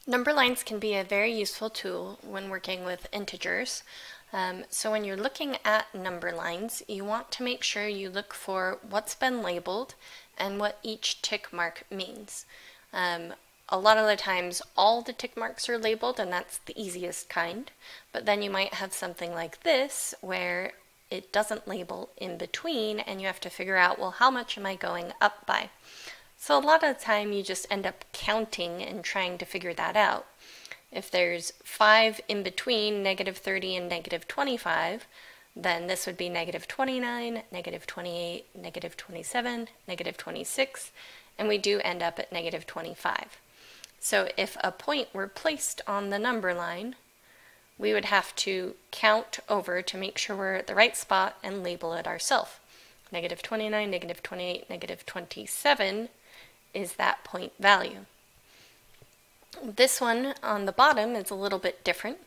Number lines can be a very useful tool when working with integers. So when you're looking at number lines, you want to make sure you look for what's been labeled and what each tick mark means. A lot of the times all the tick marks are labeled, and that's the easiest kind, but then you might have something like this where it doesn't label in between and you have to figure out, well, how much am I going up by? So a lot of the time you just end up counting and trying to figure that out. If there's 5 in between negative 30 and negative 25, then this would be negative 29, negative 28, negative 27, negative 26, and we do end up at negative 25. So if a point were placed on the number line, we would have to count over to make sure we're at the right spot and label it ourselves. Negative 29, negative 28, negative 27 is that point value. This one on the bottom is a little bit different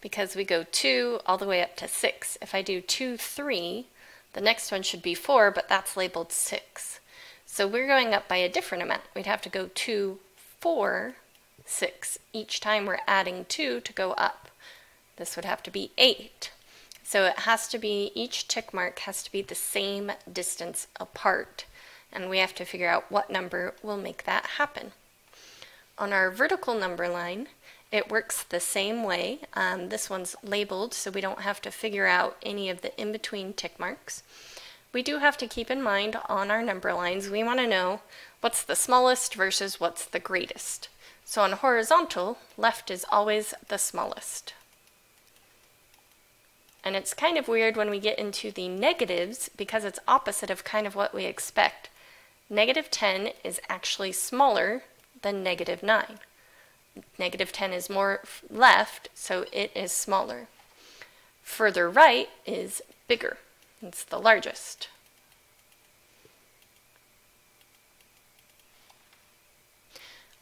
because we go 2 all the way up to 6. If I do 2, 3, the next one should be 4, but that's labeled 6. So we're going up by a different amount. We'd have to go 2, 4, 6. Each time we're adding 2 to go up. This would have to be 8. So it has to be, each tick mark has to be the same distance apart. And we have to figure out what number will make that happen. On our vertical number line, it works the same way. This one's labeled so we don't have to figure out any of the in-between tick marks. We do have to keep in mind on our number lines, we want to know what's the smallest versus what's the greatest. So on horizontal, left is always the smallest. And it's kind of weird when we get into the negatives because it's opposite of kind of what we expect. Negative 10 is actually smaller than negative 9. Negative 10 is more left, so it is smaller. Further right is bigger. It's the largest.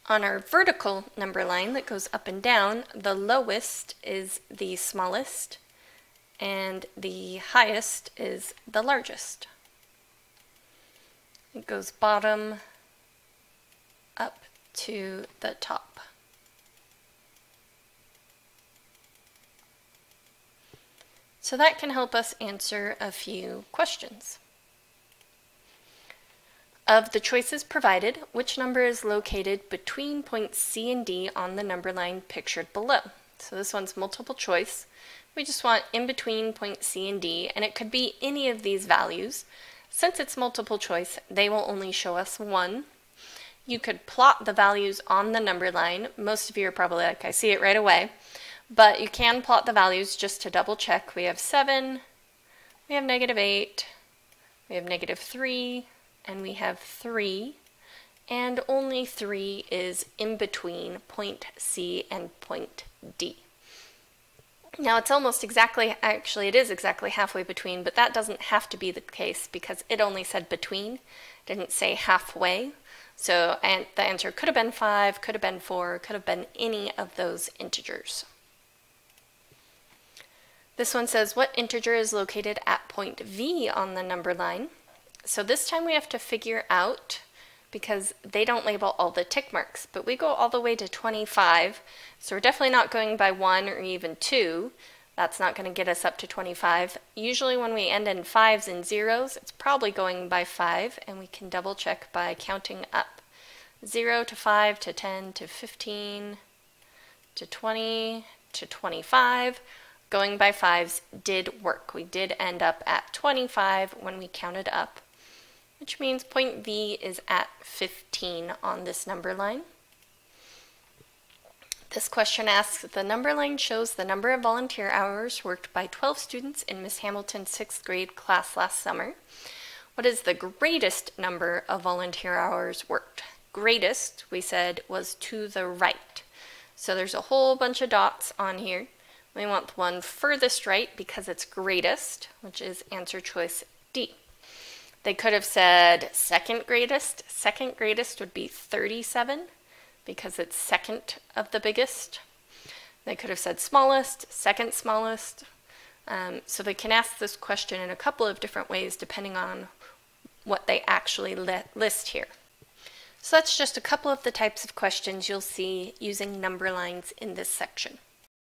On our vertical number line that goes up and down, the lowest is the smallest, and the highest is the largest. It goes bottom up to the top. So that can help us answer a few questions. Of the choices provided, which number is located between points C and D on the number line pictured below? So this one's multiple choice. We just want in between point C and D, and it could be any of these values. Since it's multiple choice, they will only show us one. You could plot the values on the number line. Most of you are probably like, I see it right away. But you can plot the values just to double check. We have 7, we have negative 8, we have negative 3, and we have 3. And only 3 is in between point C and point D. Now it's almost exactly, actually it is exactly halfway between, but that doesn't have to be the case because it only said between, didn't say halfway. So and the answer could have been 5, could have been 4, could have been any of those integers. This one says, what integer is located at point V on the number line? So this time we have to figure out, because they don't label all the tick marks, but we go all the way to 25, so we're definitely not going by 1 or even 2. That's not going to get us up to 25. Usually when we end in 5s and 0s, it's probably going by 5, and we can double check by counting up. 0 to 5 to 10 to 15 to 20 to 25. Going by 5s did work. We did end up at 25 when we counted up, which means point V is at 15 on this number line. This question asks, the number line shows the number of volunteer hours worked by 12 students in Miss Hamilton's 6th grade class last summer. What is the greatest number of volunteer hours worked? Greatest, we said, was to the right. So there's a whole bunch of dots on here. We want the one furthest right because it's greatest, which is answer choice D. They could have said second greatest. Second greatest would be 37 because it's second of the biggest. They could have said smallest, second smallest. So they can ask this question in a couple of different ways depending on what they actually list here. So that's just a couple of the types of questions you'll see using number lines in this section.